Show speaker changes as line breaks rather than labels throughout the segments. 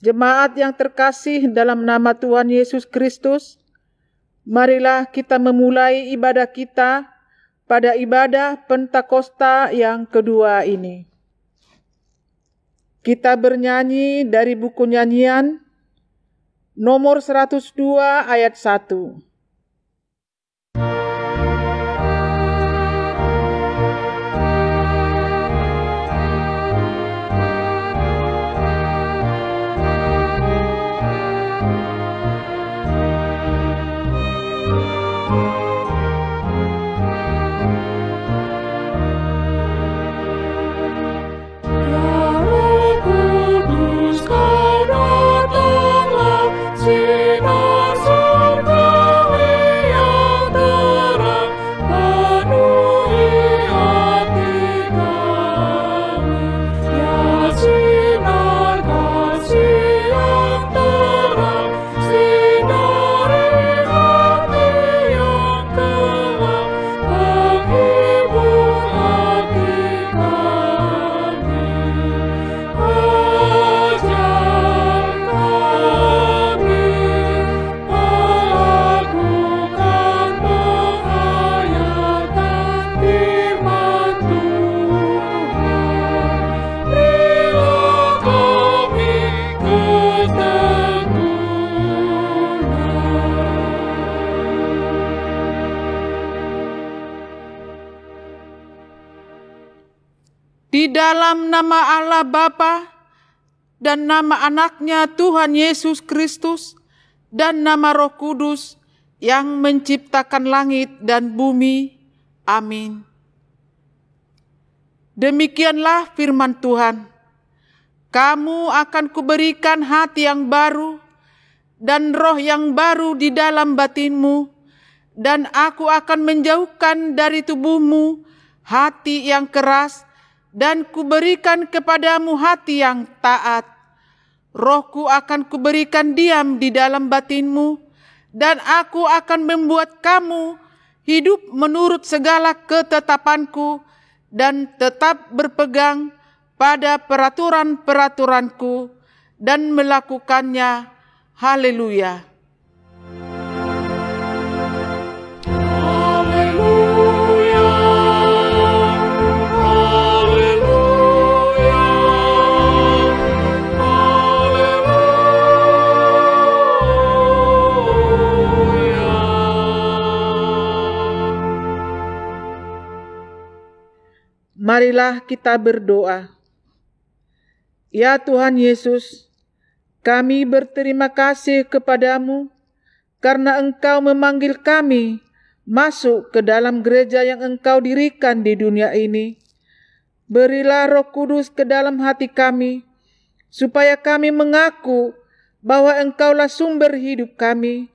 Jemaat yang terkasih dalam nama Tuhan Yesus Kristus, marilah kita memulai ibadah kita pada ibadah Pentakosta yang kedua ini. Kita bernyanyi dari buku nyanyian nomor 102 ayat 1. Di dalam nama Allah Bapa dan nama anaknya Tuhan Yesus Kristus dan nama Roh Kudus yang menciptakan langit dan bumi. Amin. Demikianlah firman Tuhan. Kamu akan kuberikan hati yang baru dan roh yang baru di dalam batinmu, dan aku akan menjauhkan dari tubuhmu hati yang keras, dan kuberikan kepadamu hati yang taat. Rohku akan kuberikan diam di dalam batinmu, dan aku akan membuat kamu hidup menurut segala ketetapanku, dan tetap berpegang pada peraturan-peraturanku, dan melakukannya. Haleluya. Marilah kita berdoa. Ya Tuhan Yesus, kami berterima kasih kepadamu karena Engkau memanggil kami masuk ke dalam gereja yang Engkau dirikan di dunia ini. Berilah Roh Kudus ke dalam hati kami, supaya kami mengaku bahwa Engkaulah sumber hidup kami,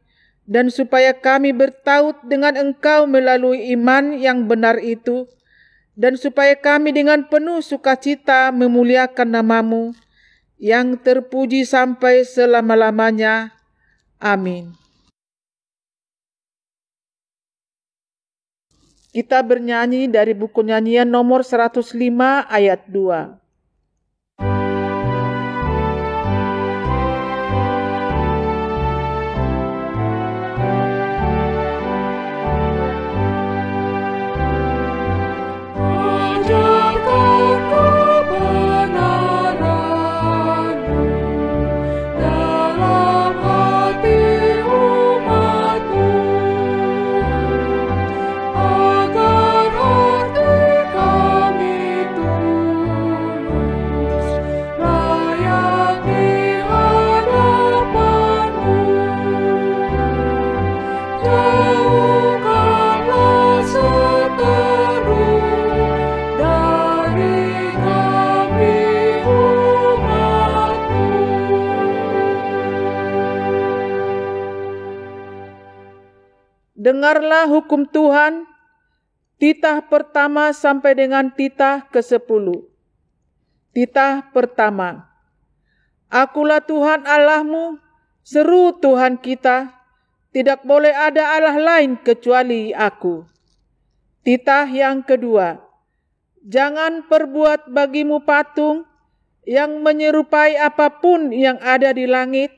dan supaya kami bertaut dengan Engkau melalui iman yang benar itu, dan supaya kami dengan penuh sukacita memuliakan nama-Mu yang terpuji sampai selama-lamanya. Amin. Kita bernyanyi dari buku nyanyian nomor 105 ayat 2. Dengarlah hukum Tuhan, titah pertama sampai dengan titah ke-10. Titah pertama. Akulah Tuhan Allahmu, seru Tuhan kita, tidak boleh ada Allah lain kecuali aku. Titah yang kedua. Jangan perbuat bagimu patung yang menyerupai apapun yang ada di langit,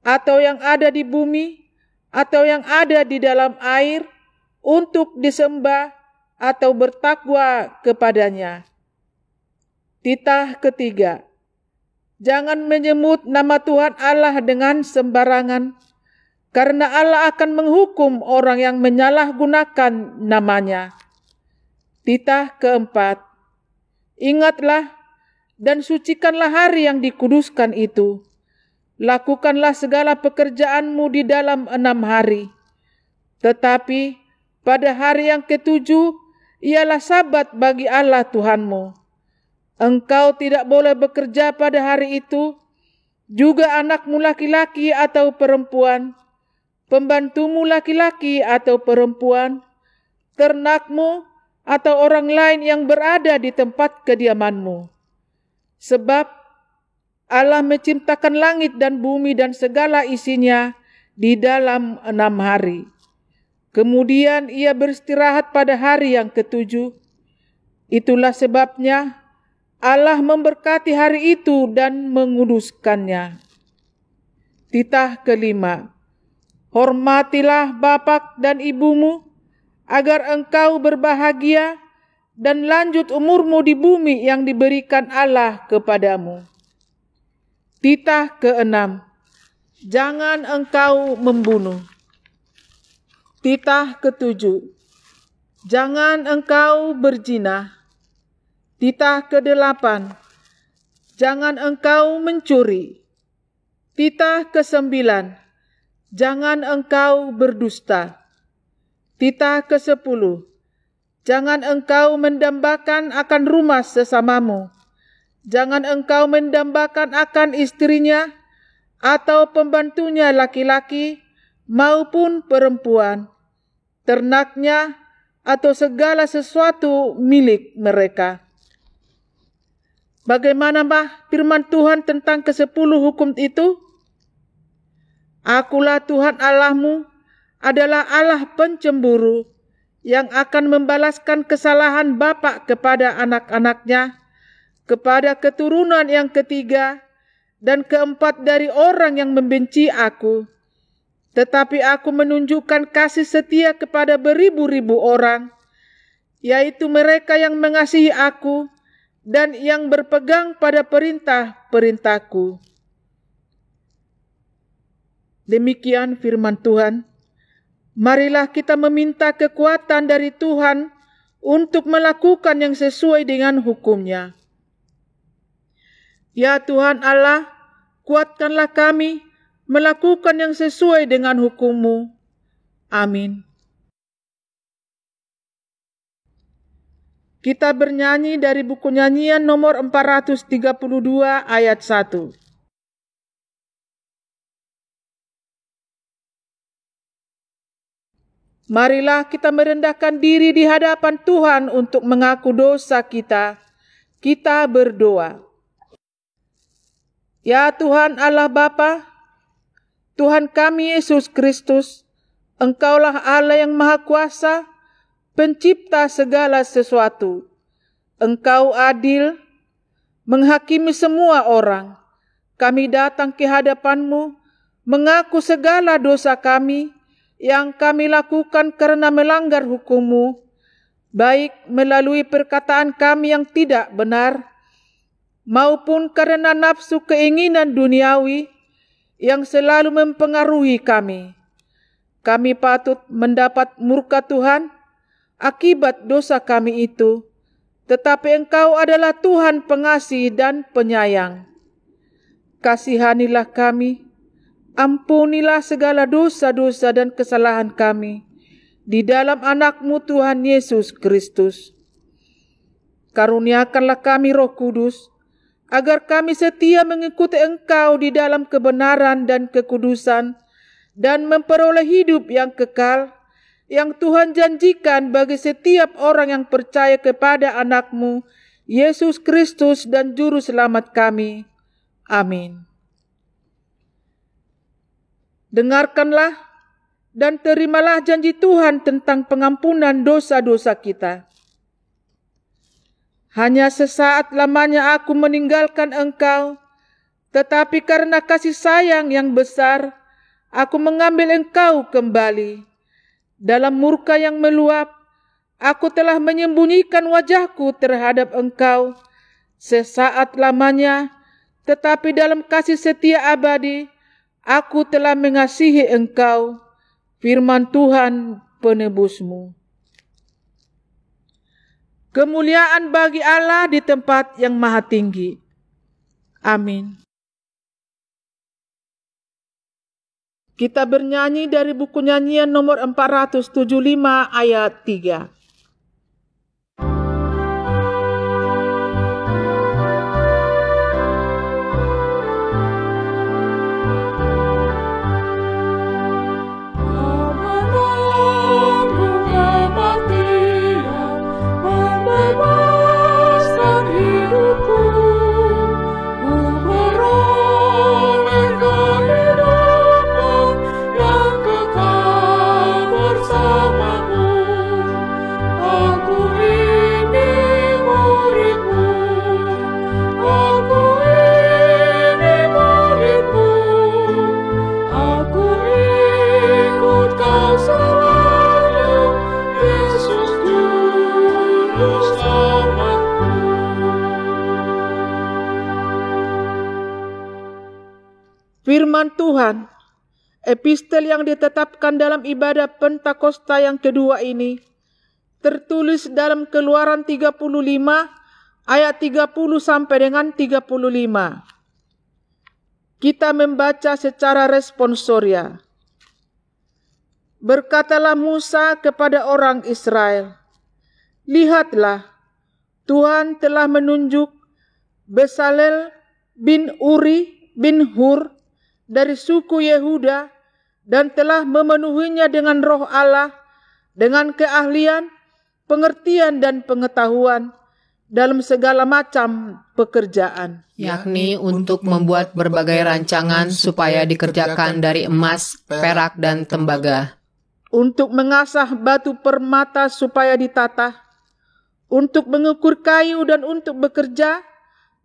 atau yang ada di bumi, atau yang ada di dalam air, untuk disembah atau bertakwa kepadanya. Titah ketiga. Jangan menyebut nama Tuhan Allah dengan sembarangan, karena Allah akan menghukum orang yang menyalahgunakan namanya. Titah keempat. Ingatlah dan sucikanlah hari yang dikuduskan itu. Lakukanlah segala pekerjaanmu di dalam 6 hari. Tetapi pada hari yang ke-7 ialah Sabat bagi Allah Tuhanmu. Engkau tidak boleh bekerja pada hari itu, juga anakmu laki-laki atau perempuan, pembantumu laki-laki atau perempuan, ternakmu atau orang lain yang berada di tempat kediamanmu. Sebab Allah menciptakan langit dan bumi dan segala isinya di dalam 6 hari. Kemudian ia beristirahat pada hari yang ke-7. Itulah sebabnya Allah memberkati hari itu dan menguduskannya. Titah kelima. Hormatilah bapak dan ibumu, agar engkau berbahagia dan lanjut umurmu di bumi yang diberikan Allah kepadamu. Titah keenam. Jangan engkau membunuh. Titah ketujuh. Jangan engkau berzina. Titah ke-8. Jangan engkau mencuri. Titah ke-9. Jangan engkau berdusta. Titah ke-10. Jangan engkau mendambakan akan rumah sesamamu. Jangan engkau mendambakan akan istrinya atau pembantunya laki-laki maupun perempuan, ternaknya atau segala sesuatu milik mereka. Bagaimanakah firman Tuhan tentang ke-10 hukum itu? Akulah Tuhan Allahmu adalah Allah pencemburu yang akan membalaskan kesalahan bapa kepada anak-anaknya, kepada keturunan yang ketiga dan keempat dari orang yang membenci aku. Tetapi aku menunjukkan kasih setia kepada beribu-ribu orang, yaitu mereka yang mengasihi aku dan yang berpegang pada perintah-perintahku. Demikian firman Tuhan. Marilah kita meminta kekuatan dari Tuhan untuk melakukan yang sesuai dengan hukum-Nya. Ya Tuhan Allah, kuatkanlah kami melakukan yang sesuai dengan hukum-Mu. Amin. Kita bernyanyi dari buku nyanyian nomor 432 ayat 1. Marilah kita merendahkan diri di hadapan Tuhan untuk mengaku dosa kita. Kita berdoa. Ya Tuhan Allah Bapa, Tuhan kami Yesus Kristus, Engkaulah Allah yang Maha Kuasa, Pencipta segala sesuatu. Engkau adil, menghakimi semua orang. Kami datang ke hadapan-Mu, mengaku segala dosa kami yang kami lakukan karena melanggar hukum-Mu, baik melalui perkataan kami yang tidak benar, maupun karena nafsu keinginan duniawi yang selalu mempengaruhi kami. Kami patut mendapat murka Tuhan akibat dosa kami itu, tetapi Engkau adalah Tuhan pengasih dan penyayang. Kasihanilah kami, ampunilah segala dosa-dosa dan kesalahan kami di dalam anak-Mu Tuhan Yesus Kristus. Karuniakanlah kami Roh Kudus, agar kami setia mengikuti Engkau di dalam kebenaran dan kekudusan, dan memperoleh hidup yang kekal yang Tuhan janjikan bagi setiap orang yang percaya kepada Anak-Mu, Yesus Kristus dan Juru Selamat kami. Amin. Dengarkanlah dan terimalah janji Tuhan tentang pengampunan dosa-dosa kita. Hanya sesaat lamanya aku meninggalkan engkau, tetapi karena kasih sayang yang besar, aku mengambil engkau kembali. Dalam murka yang meluap, aku telah menyembunyikan wajahku terhadap engkau sesaat lamanya, tetapi dalam kasih setia abadi, aku telah mengasihi engkau. Firman Tuhan penebusmu. Kemuliaan bagi Allah di tempat yang maha tinggi. Amin. Kita bernyanyi dari buku nyanyian nomor 475 ayat 3. Firman Tuhan, epistel yang ditetapkan dalam ibadah Pentakosta yang kedua ini, tertulis dalam Keluaran 35 ayat 30 sampai dengan 35. Kita membaca secara responsoria. Berkatalah Musa kepada orang Israel, lihatlah, Tuhan telah menunjuk Bezalel bin Uri bin Hur dari suku Yehuda dan telah memenuhinya dengan roh Allah, dengan keahlian, pengertian dan pengetahuan dalam segala macam pekerjaan.
Yakni untuk membuat berbagai rancangan supaya dikerjakan dari emas, perak dan tembaga.
Untuk mengasah batu permata supaya ditata, untuk mengukur kayu dan untuk bekerja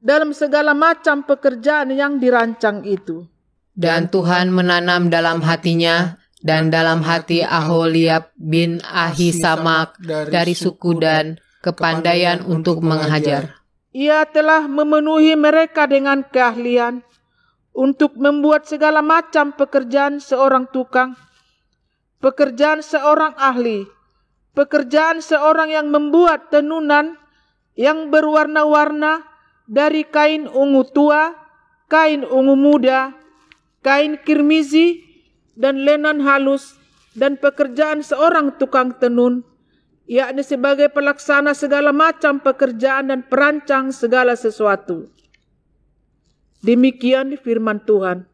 dalam segala macam pekerjaan yang dirancang itu.
Dan Tuhan menanam dalam hatinya dan dalam hati Aholiab bin Ahisamak dari suku Dan kepandaian untuk mengajar.
Ia telah memenuhi mereka dengan keahlian untuk membuat segala macam pekerjaan seorang tukang, pekerjaan seorang ahli, pekerjaan seorang yang membuat tenunan yang berwarna-warna dari kain ungu tua, kain ungu muda, kain kirmizi, dan lenan halus, dan pekerjaan seorang tukang tenun, yakni sebagai pelaksana segala macam pekerjaan dan perancang segala sesuatu. Demikian firman Tuhan.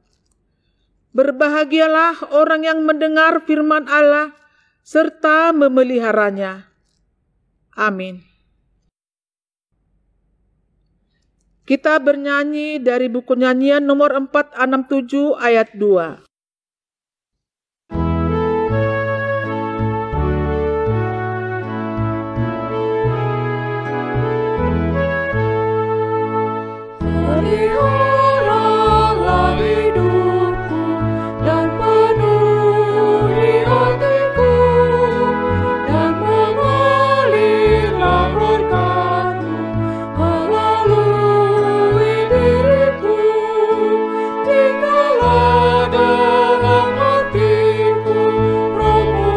Berbahagialah orang yang mendengar firman Allah, serta memeliharanya. Amin. Kita bernyanyi dari buku nyanyian nomor 467 ayat 2.
Peliharalah hidupku dan penuhi hatiku, dan mengalirlah berkat-Mu melalui diriku. Tinggallah dalam hatiku, Roh-Mu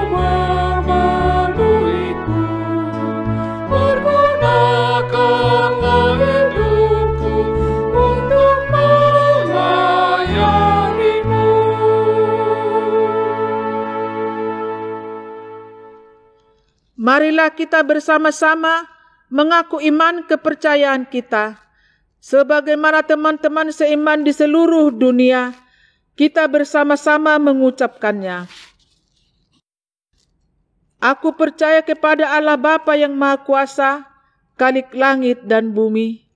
memenuhiku. Pergunakanlah hidupku untuk melayani-Mu.
Marilah kita bersama-sama mengaku iman kepercayaan kita. Sebagaimana teman-teman seiman di seluruh dunia, kita bersama-sama mengucapkannya. Aku percaya kepada Allah Bapa yang Maha Kuasa, Khalik langit dan bumi.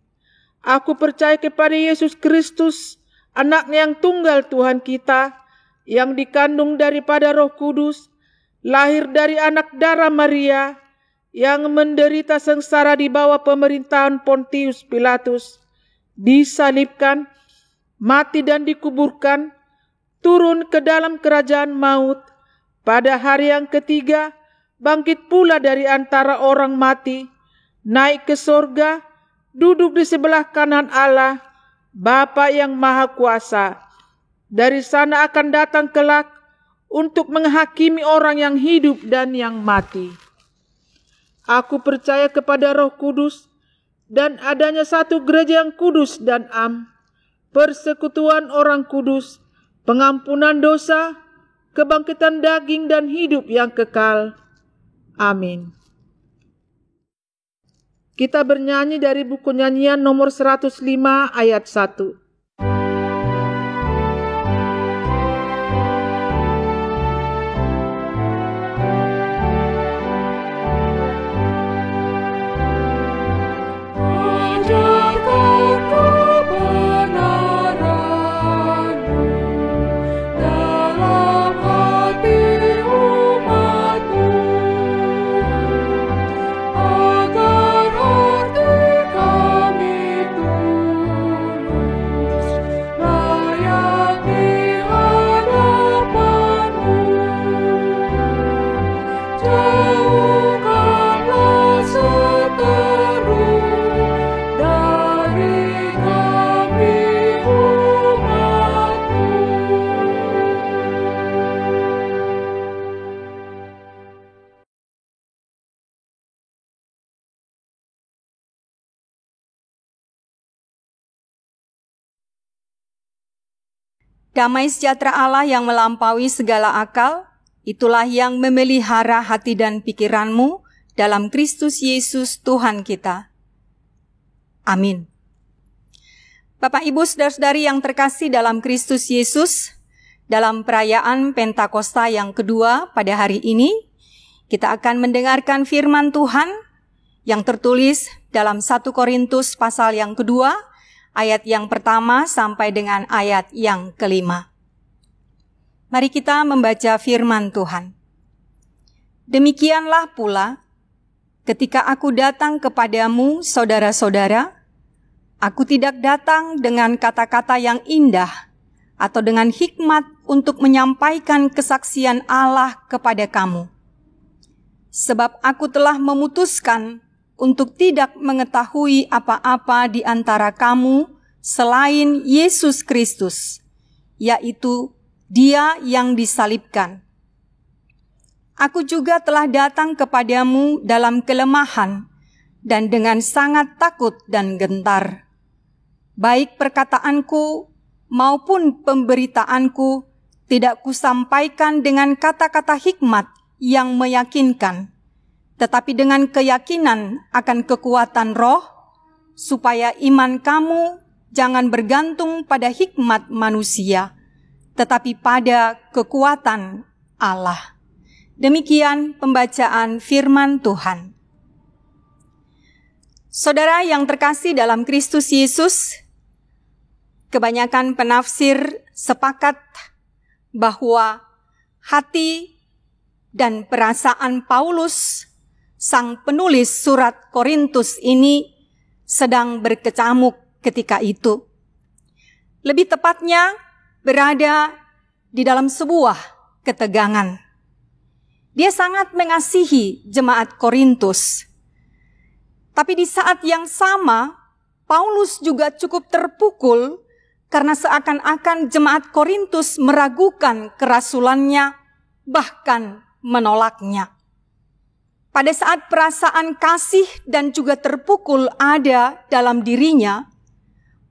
Aku percaya kepada Yesus Kristus, Anak-Nya yang tunggal Tuhan kita, yang dikandung daripada Roh Kudus, lahir dari anak darah Maria, yang menderita sengsara di bawah pemerintahan Pontius Pilatus, disalibkan, mati dan dikuburkan, turun ke dalam kerajaan maut, pada hari yang ketiga bangkit pula dari antara orang mati, naik ke sorga, duduk di sebelah kanan Allah, Bapa yang Maha Kuasa. Dari sana akan datang kelak untuk menghakimi orang yang hidup dan yang mati. Aku percaya kepada Roh Kudus dan adanya satu gereja yang kudus dan am, persekutuan orang kudus, pengampunan dosa, kebangkitan daging dan hidup yang kekal. Amin. Kita bernyanyi dari buku nyanyian nomor 105 ayat 1.
Damai sejahtera Allah yang melampaui segala akal, itulah yang memelihara hati dan pikiranmu dalam Kristus Yesus Tuhan kita. Amin. Bapak, Ibu, saudara-saudari yang terkasih dalam Kristus Yesus, dalam perayaan Pentakosta yang kedua pada hari ini, kita akan mendengarkan firman Tuhan yang tertulis dalam 1 Korintus pasal yang kedua, ayat yang pertama sampai dengan ayat yang kelima. Mari kita membaca firman Tuhan. Demikianlah pula, ketika aku datang kepadamu, saudara-saudara, aku tidak datang dengan kata-kata yang indah atau dengan hikmat untuk menyampaikan kesaksian Allah kepada kamu. Sebab aku telah memutuskan untuk tidak mengetahui apa-apa di antara kamu selain Yesus Kristus, yaitu Dia yang disalibkan. Aku juga telah datang kepadamu dalam kelemahan dan dengan sangat takut dan gentar. Baik perkataanku maupun pemberitaanku tidak kusampaikan dengan kata-kata hikmat yang meyakinkan, tetapi dengan keyakinan akan kekuatan Roh, supaya iman kamu jangan bergantung pada hikmat manusia, tetapi pada kekuatan Allah. Demikian pembacaan firman Tuhan. Saudara yang terkasih dalam Kristus Yesus, kebanyakan penafsir sepakat bahwa hati dan perasaan Paulus, sang penulis surat Korintus ini, sedang berkecamuk ketika itu. Lebih tepatnya, berada di dalam sebuah ketegangan. Dia sangat mengasihi jemaat Korintus. Tapi di saat yang sama, Paulus juga cukup terpukul karena seakan-akan jemaat Korintus meragukan kerasulannya, bahkan menolaknya. Pada saat perasaan kasih dan juga terpukul ada dalam dirinya,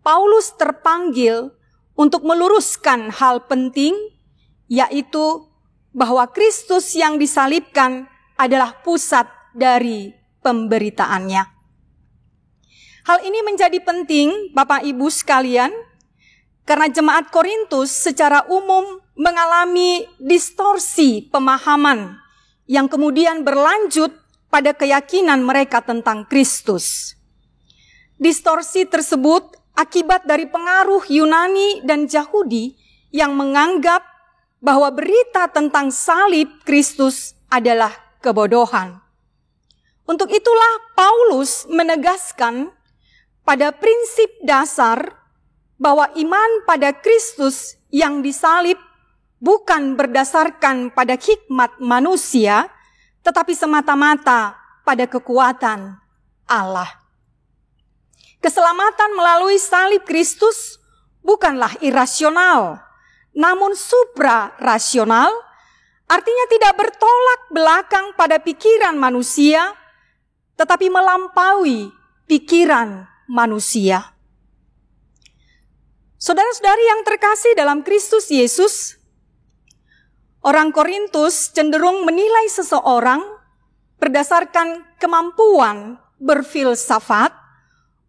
Paulus terpanggil untuk meluruskan hal penting, yaitu bahwa Kristus yang disalibkan adalah pusat dari pemberitaannya. Hal ini menjadi penting, Bapak Ibu sekalian, karena jemaat Korintus secara umum mengalami distorsi pemahaman yang kemudian berlanjut pada keyakinan mereka tentang Kristus. Distorsi tersebut akibat dari pengaruh Yunani dan Yahudi yang menganggap bahwa berita tentang salib Kristus adalah kebodohan. Untuk itulah Paulus menegaskan pada prinsip dasar bahwa iman pada Kristus yang disalib bukan berdasarkan pada hikmat manusia, tetapi semata-mata pada kekuatan Allah. Keselamatan melalui salib Kristus bukanlah irasional, namun supra-rasional, artinya tidak bertolak belakang pada pikiran manusia, tetapi melampaui pikiran manusia. Saudara-saudari yang terkasih dalam Kristus Yesus, orang Korintus cenderung menilai seseorang berdasarkan kemampuan berfilsafat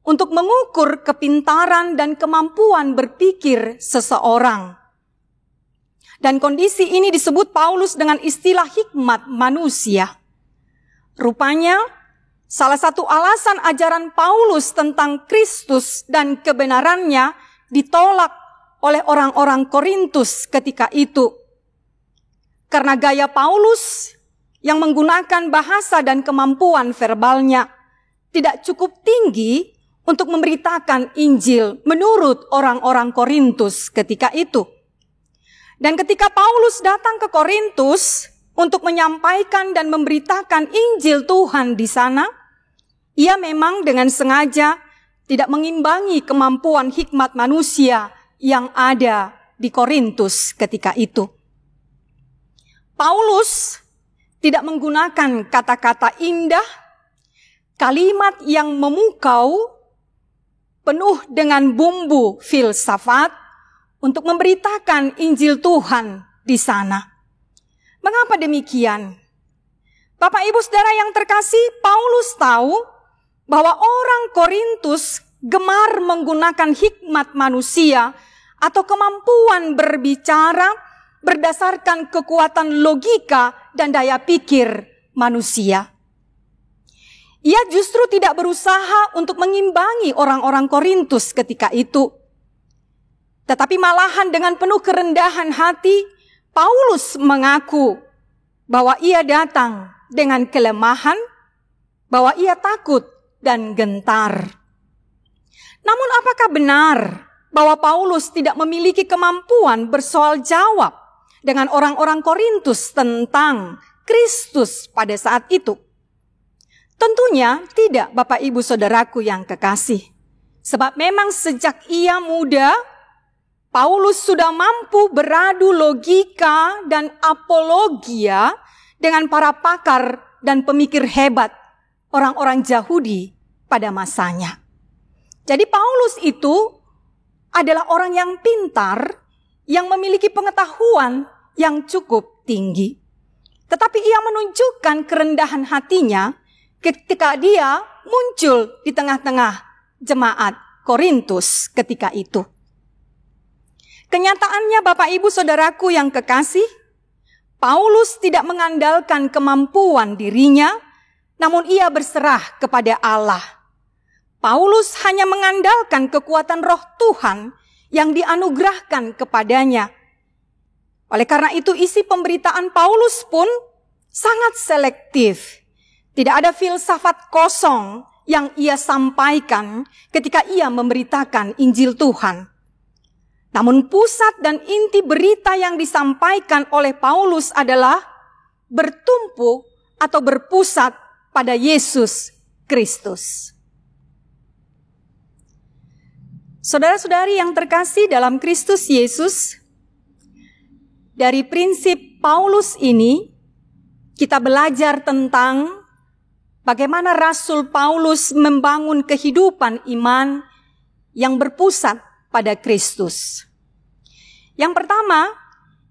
untuk mengukur kepintaran dan kemampuan berpikir seseorang. Dan kondisi ini disebut Paulus dengan istilah hikmat manusia. Rupanya, salah satu alasan ajaran Paulus tentang Kristus dan kebenarannya ditolak oleh orang-orang Korintus ketika itu. Karena gaya Paulus yang menggunakan bahasa dan kemampuan verbalnya tidak cukup tinggi untuk memberitakan Injil menurut orang-orang Korintus ketika itu. Dan ketika Paulus datang ke Korintus untuk menyampaikan dan memberitakan Injil Tuhan di sana, ia memang dengan sengaja tidak mengimbangi kemampuan hikmat manusia yang ada di Korintus ketika itu. Paulus tidak menggunakan kata-kata indah, kalimat yang memukau, penuh dengan bumbu filsafat untuk memberitakan Injil Tuhan di sana. Mengapa demikian? Bapak Ibu Saudara yang terkasih, Paulus tahu bahwa orang Korintus gemar menggunakan hikmat manusia atau kemampuan berbicara berdasarkan kekuatan logika dan daya pikir manusia. Ia justru tidak berusaha untuk mengimbangi orang-orang Korintus ketika itu. Tetapi malahan dengan penuh kerendahan hati, Paulus mengaku bahwa ia datang dengan kelemahan, bahwa ia takut dan gentar. Namun apakah benar bahwa Paulus tidak memiliki kemampuan bersoal jawab dengan orang-orang Korintus tentang Kristus pada saat itu? Tentunya tidak, Bapak Ibu Saudaraku yang kekasih. Sebab memang sejak ia muda, Paulus sudah mampu beradu logika dan apologia dengan para pakar dan pemikir hebat orang-orang Yahudi pada masanya. Jadi Paulus itu adalah orang yang pintar, yang memiliki pengetahuan yang cukup tinggi. Tetapi ia menunjukkan kerendahan hatinya ketika dia muncul di tengah-tengah jemaat Korintus ketika itu. Kenyataannya Bapak Ibu Saudaraku yang kekasih, Paulus tidak mengandalkan kemampuan dirinya, namun ia berserah kepada Allah. Paulus hanya mengandalkan kekuatan Roh Tuhan yang dianugerahkan kepadanya. Oleh karena itu isi pemberitaan Paulus pun sangat selektif. Tidak ada filsafat kosong yang ia sampaikan ketika ia memberitakan Injil Tuhan. Namun pusat dan inti berita yang disampaikan oleh Paulus adalah bertumpu atau berpusat pada Yesus Kristus. Saudara-saudari yang terkasih dalam Kristus Yesus, dari prinsip Paulus ini kita belajar tentang bagaimana Rasul Paulus membangun kehidupan iman yang berpusat pada Kristus. Yang pertama,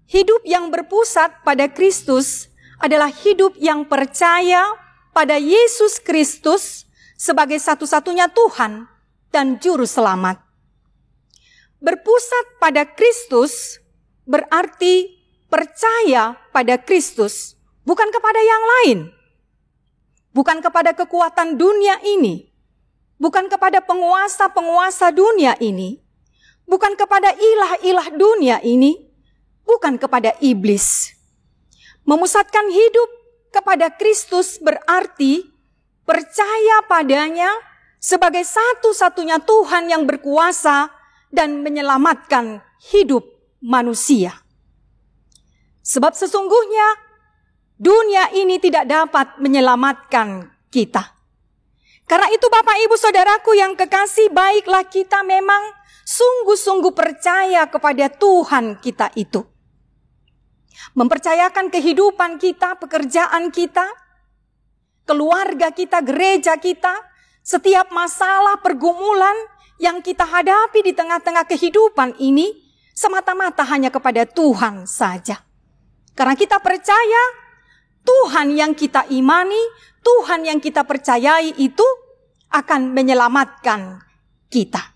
hidup yang berpusat pada Kristus adalah hidup yang percaya pada Yesus Kristus sebagai satu-satunya Tuhan dan Juru Selamat. Berpusat pada Kristus berarti percaya pada Kristus bukan kepada yang lain, bukan kepada kekuatan dunia ini, bukan kepada penguasa-penguasa dunia ini, bukan kepada ilah-ilah dunia ini, bukan kepada iblis. Memusatkan hidup kepada Kristus berarti percaya padanya sebagai satu-satunya Tuhan yang berkuasa dan menyelamatkan hidup manusia. Sebab sesungguhnya dunia ini tidak dapat menyelamatkan kita. Karena itu Bapak Ibu Saudaraku yang kekasih, baiklah kita memang sungguh-sungguh percaya kepada Tuhan kita itu. Mempercayakan kehidupan kita, pekerjaan kita, keluarga kita, gereja kita, setiap masalah, pergumulan yang kita hadapi di tengah-tengah kehidupan ini semata-mata hanya kepada Tuhan saja. Karena kita percaya Tuhan yang kita imani, Tuhan yang kita percayai itu akan menyelamatkan kita.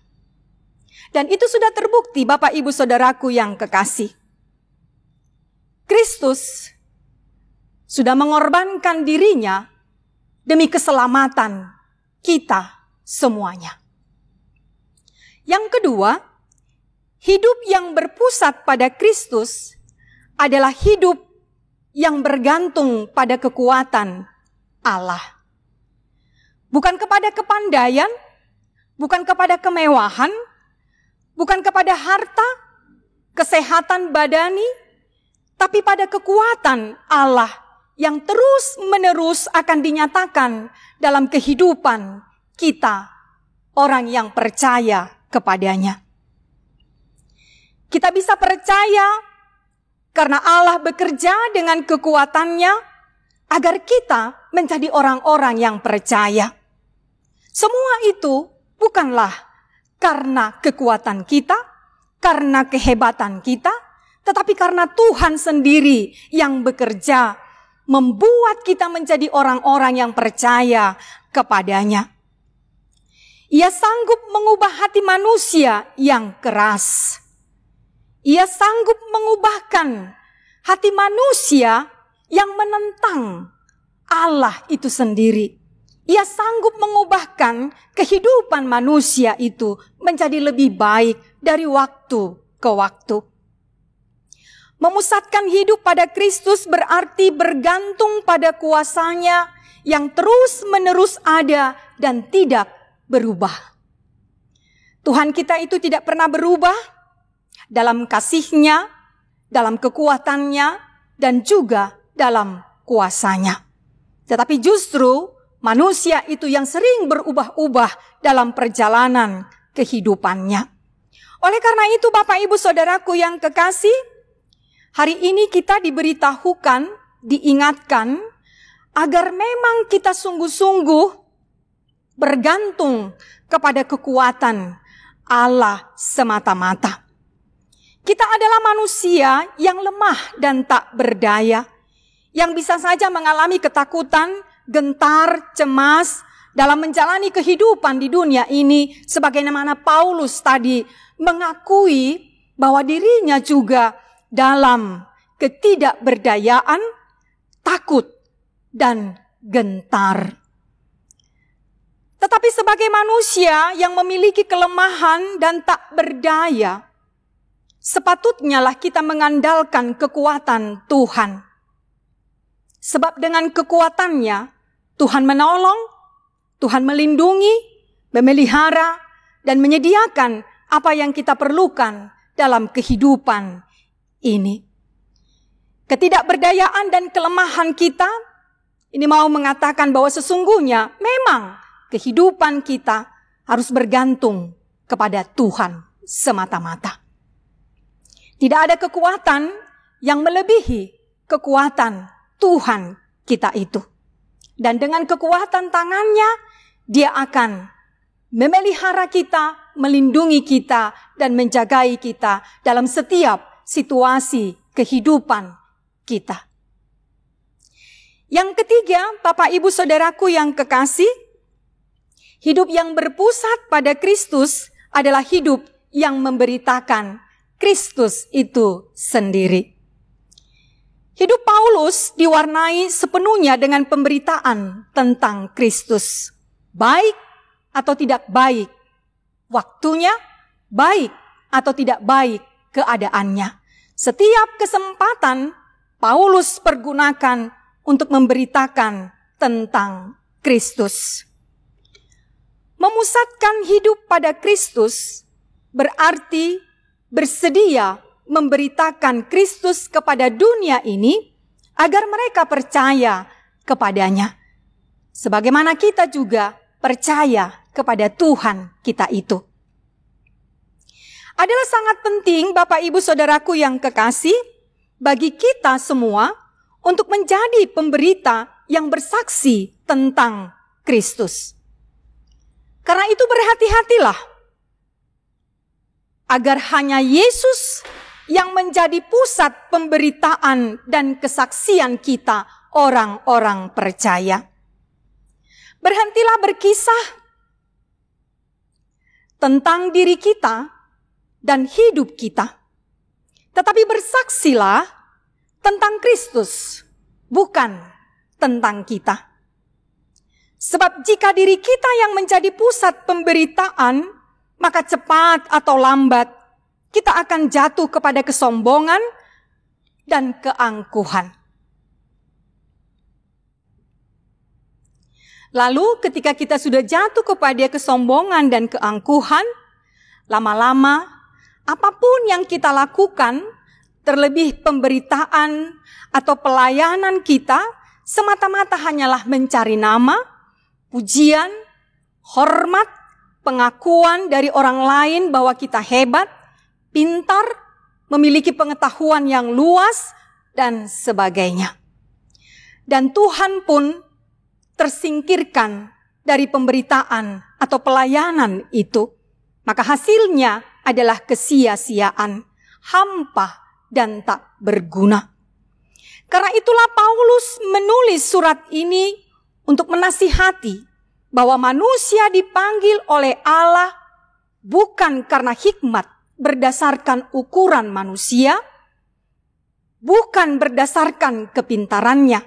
Dan itu sudah terbukti Bapak Ibu Saudaraku yang kekasih. Kristus sudah mengorbankan dirinya demi keselamatan kita semuanya. Yang kedua, hidup yang berpusat pada Kristus adalah hidup yang bergantung pada kekuatan Allah. Bukan kepada kepandaian, bukan kepada kemewahan, bukan kepada harta, kesehatan badani, tapi pada kekuatan Allah yang terus-menerus akan dinyatakan dalam kehidupan kita, orang yang percaya kepadanya. Kita bisa percaya karena Allah bekerja dengan kekuatannya agar kita menjadi orang-orang yang percaya. Semua itu bukanlah karena kekuatan kita, karena kehebatan kita, tetapi karena Tuhan sendiri yang bekerja membuat kita menjadi orang-orang yang percaya kepadanya. Ia sanggup mengubah hati manusia yang keras. Ia sanggup mengubahkan hati manusia yang menentang Allah itu sendiri. Ia sanggup mengubahkan kehidupan manusia itu menjadi lebih baik dari waktu ke waktu. Memusatkan hidup pada Kristus berarti bergantung pada kuasanya yang terus-menerus ada dan tidak berubah. Tuhan kita itu tidak pernah berubah dalam kasih-Nya, dalam kekuatannya, dan juga dalam kuasanya. Tetapi justru manusia itu yang sering berubah-ubah dalam perjalanan kehidupannya. Oleh karena itu Bapak Ibu Saudaraku yang kekasih, hari ini kita diberitahukan, diingatkan, agar memang kita sungguh-sungguh bergantung kepada kekuatan Allah semata-mata. Kita adalah manusia yang lemah dan tak berdaya, yang bisa saja mengalami ketakutan, gentar, cemas dalam menjalani kehidupan di dunia ini, sebagaimana Paulus tadi mengakui bahwa dirinya juga dalam ketidakberdayaan, takut, dan gentar. Tetapi sebagai manusia yang memiliki kelemahan dan tak berdaya, sepatutnya lah kita mengandalkan kekuatan Tuhan. Sebab dengan kekuatannya, Tuhan menolong, Tuhan melindungi, memelihara, dan menyediakan apa yang kita perlukan dalam kehidupan ini. Ketidakberdayaan dan kelemahan kita, ini mau mengatakan bahwa sesungguhnya memang kehidupan kita harus bergantung kepada Tuhan semata-mata. Tidak ada kekuatan yang melebihi kekuatan Tuhan kita itu. Dan dengan kekuatan tangannya, Dia akan memelihara kita, melindungi kita, dan menjagai kita dalam setiap situasi kehidupan kita. Yang ketiga, Bapak Ibu Saudaraku yang kekasih, hidup yang berpusat pada Kristus adalah hidup yang memberitakan Kristus itu sendiri. Hidup Paulus Paulus diwarnai sepenuhnya dengan pemberitaan tentang Kristus. Baik atau tidak baik waktunya, baik atau tidak baik keadaannya. Setiap kesempatan Paulus pergunakan untuk memberitakan tentang Kristus. Memusatkan hidup pada Kristus berarti bersedia memberitakan Kristus kepada dunia ini agar mereka percaya kepadanya. Sebagaimana kita juga percaya kepada Tuhan kita itu. Adalah sangat penting Bapak Ibu Saudaraku yang kekasih bagi kita semua untuk menjadi pemberita yang bersaksi tentang Kristus. Karena itu berhati-hatilah agar hanya Yesus yang menjadi pusat pemberitaan dan kesaksian kita orang-orang percaya. Berhentilah berkisah tentang diri kita dan hidup kita, tetapi bersaksilah tentang Kristus, bukan tentang kita. Sebab jika diri kita yang menjadi pusat pemberitaan, maka cepat atau lambat kita akan jatuh kepada kesombongan dan keangkuhan. Lalu ketika kita sudah jatuh kepada kesombongan dan keangkuhan, lama-lama apapun yang kita lakukan, terlebih pemberitaan atau pelayanan kita, semata-mata hanyalah mencari nama, pujian, hormat, pengakuan dari orang lain bahwa kita hebat, pintar, memiliki pengetahuan yang luas, dan sebagainya. Dan Tuhan pun tersingkirkan dari pemberitaan atau pelayanan itu. Maka hasilnya adalah kesia-siaan, hampa, dan tak berguna. Karena itulah Paulus menulis surat ini untuk menasihati bahwa manusia dipanggil oleh Allah bukan karena hikmat berdasarkan ukuran manusia, bukan berdasarkan kepintarannya.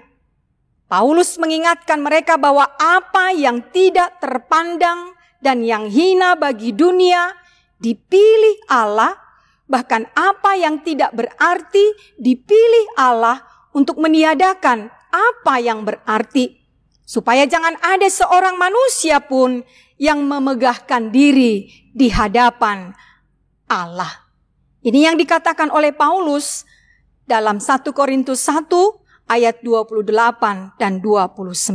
Paulus mengingatkan mereka bahwa apa yang tidak terpandang dan yang hina bagi dunia dipilih Allah, bahkan apa yang tidak berarti dipilih Allah untuk meniadakan apa yang berarti, supaya jangan ada seorang manusia pun yang memegahkan diri di hadapan Allah. Ini yang dikatakan oleh Paulus dalam 1 Korintus 1 ayat 28 dan 29.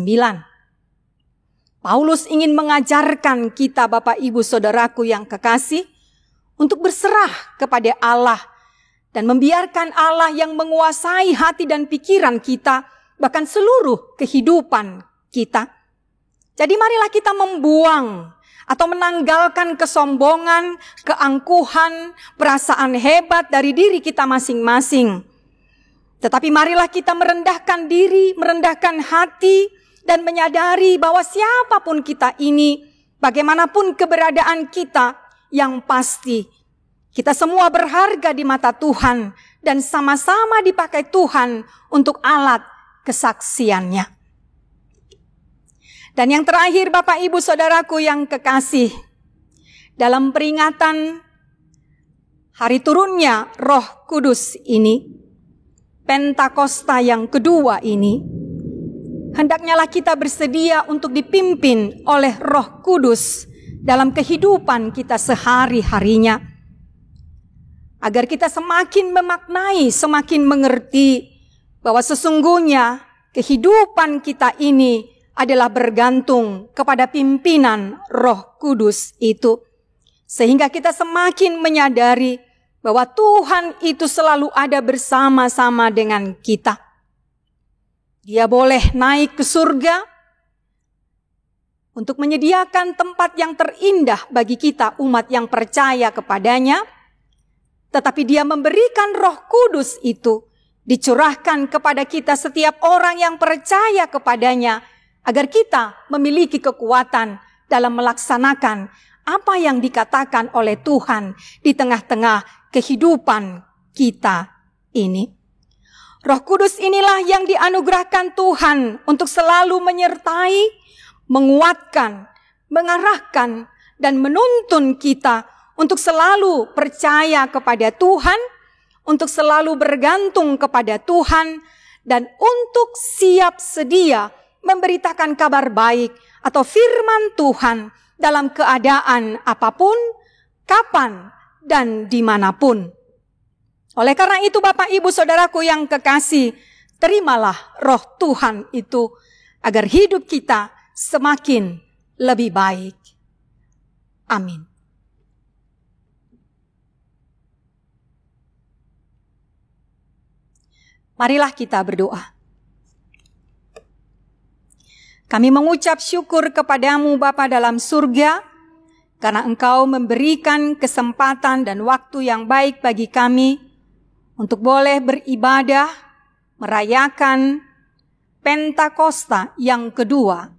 Paulus ingin mengajarkan kita Bapak Ibu Saudaraku yang kekasih untuk berserah kepada Allah dan membiarkan Allah yang menguasai hati dan pikiran kita, bahkan seluruh kehidupan kita. Jadi marilah kita membuang atau menanggalkan kesombongan, keangkuhan, perasaan hebat dari diri kita masing-masing. Tetapi marilah kita merendahkan diri, merendahkan hati, dan menyadari bahwa siapapun kita ini, bagaimanapun keberadaan kita, yang pasti kita semua berharga di mata Tuhan dan sama-sama dipakai Tuhan untuk alat kesaksiannya. Dan yang terakhir Bapak Ibu Saudaraku yang kekasih, dalam peringatan hari turunnya Roh Kudus ini, Pentakosta yang kedua ini, hendaknyalah kita bersedia untuk dipimpin oleh Roh Kudus dalam kehidupan kita sehari-harinya. Agar kita semakin memaknai, semakin mengerti bahwa sesungguhnya kehidupan kita ini adalah bergantung kepada pimpinan Roh Kudus itu. Sehingga kita semakin menyadari bahwa Tuhan itu selalu ada bersama-sama dengan kita. Dia boleh naik ke surga untuk menyediakan tempat yang terindah bagi kita umat yang percaya kepadanya. Tetapi dia memberikan Roh Kudus itu dicurahkan kepada kita setiap orang yang percaya kepadanya, agar kita memiliki kekuatan dalam melaksanakan apa yang dikatakan oleh Tuhan di tengah-tengah kehidupan kita ini. Roh Kudus inilah yang dianugerahkan Tuhan untuk selalu menyertai, menguatkan, mengarahkan, dan menuntun kita untuk selalu percaya kepada Tuhan, untuk selalu bergantung kepada Tuhan, dan untuk siap sedia memberitakan kabar baik atau firman Tuhan dalam keadaan apapun, kapan, dan dimanapun. Oleh karena itu Bapak Ibu Saudaraku yang kekasih, terimalah roh Tuhan itu agar hidup kita semakin lebih baik. Amin. Marilah kita berdoa. Kami mengucap syukur kepadamu Bapa dalam surga, karena Engkau memberikan kesempatan dan waktu yang baik bagi kami untuk boleh beribadah, merayakan Pentakosta yang kedua,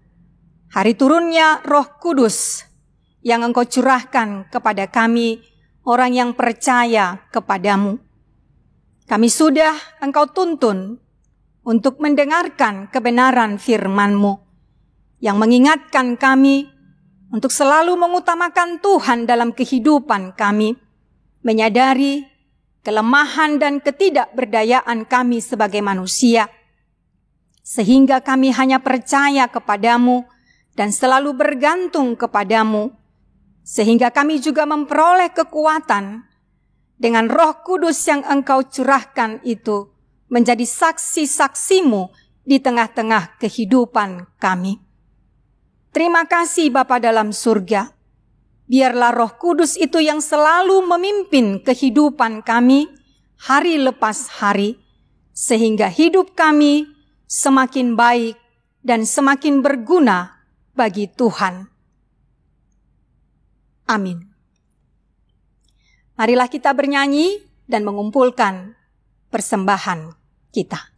hari turunnya Roh Kudus yang Engkau curahkan kepada kami, orang yang percaya kepadamu. Kami sudah Engkau tuntun untuk mendengarkan kebenaran firman-Mu yang mengingatkan kami untuk selalu mengutamakan Tuhan dalam kehidupan kami, menyadari kelemahan dan ketidakberdayaan kami sebagai manusia, sehingga kami hanya percaya kepadamu dan selalu bergantung kepadamu, sehingga kami juga memperoleh kekuatan dengan Roh Kudus yang Engkau curahkan itu menjadi saksi-saksimu di tengah-tengah kehidupan kami. Terima kasih Bapa dalam surga. Biarlah Roh Kudus itu yang selalu memimpin kehidupan kami hari lepas hari, sehingga hidup kami semakin baik dan semakin berguna bagi Tuhan. Amin. Marilah kita bernyanyi dan mengumpulkan persembahan kita.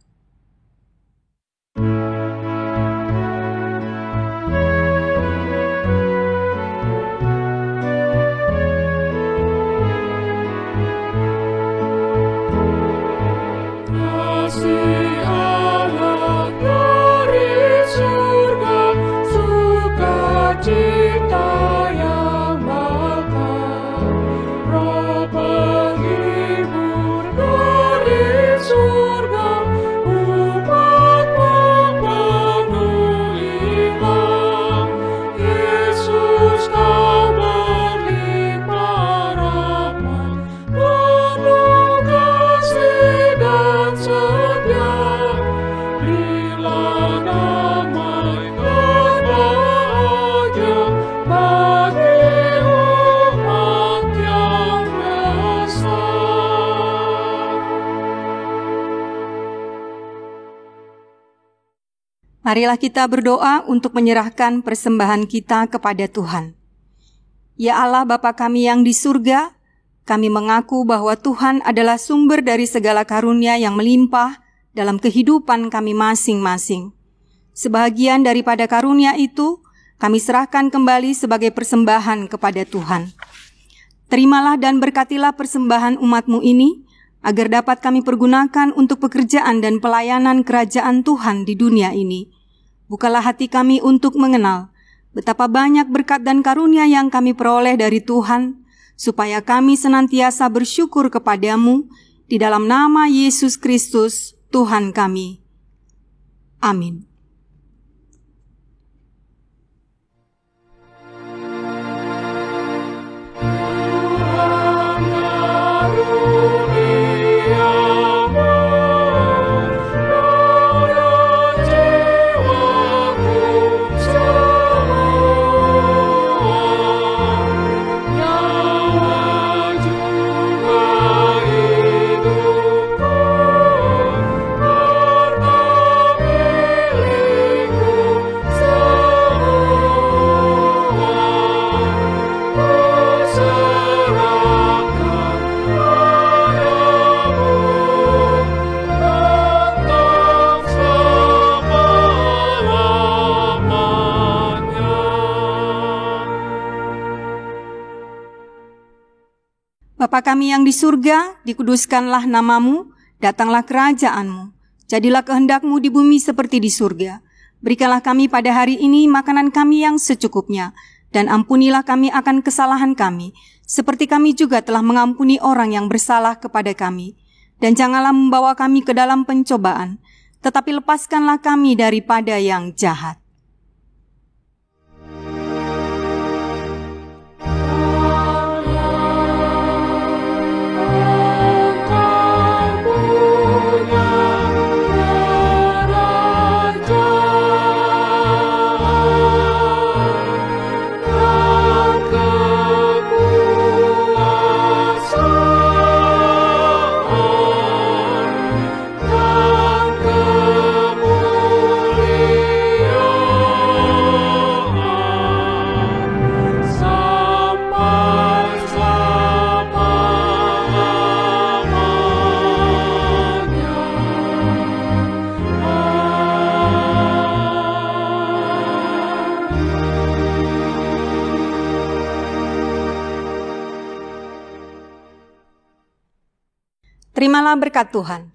Marilah kita berdoa untuk menyerahkan persembahan kita kepada Tuhan. Ya Allah Bapa kami yang di surga, kami mengaku bahwa Tuhan adalah sumber dari segala karunia yang melimpah dalam kehidupan kami masing-masing. Sebahagian daripada karunia itu, kami serahkan kembali sebagai persembahan kepada Tuhan. Terimalah dan berkatilah persembahan umat-Mu ini, agar dapat kami pergunakan untuk pekerjaan dan pelayanan kerajaan Tuhan di dunia ini. Bukalah hati kami untuk mengenal betapa banyak berkat dan karunia yang kami peroleh dari Tuhan, supaya kami senantiasa bersyukur kepadamu di dalam nama Yesus Kristus, Tuhan kami. Amin. Bapa kami yang di surga, dikuduskanlah namamu, datanglah kerajaan-Mu, Jadilah kehendak-Mu di bumi seperti di surga. Berikanlah kami pada hari ini makanan kami yang secukupnya, dan ampunilah kami akan kesalahan kami, seperti kami juga telah mengampuni orang yang bersalah kepada kami. Dan janganlah membawa kami ke dalam pencobaan, tetapi lepaskanlah kami daripada yang jahat. Terimalah berkat Tuhan.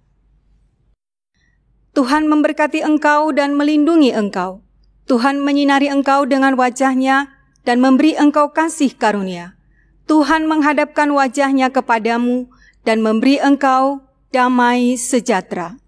Tuhan memberkati engkau dan melindungi engkau. Tuhan menyinari engkau dengan wajah-Nya dan memberi engkau kasih karunia. Tuhan menghadapkan wajah-Nya kepadamu dan memberi engkau damai sejahtera.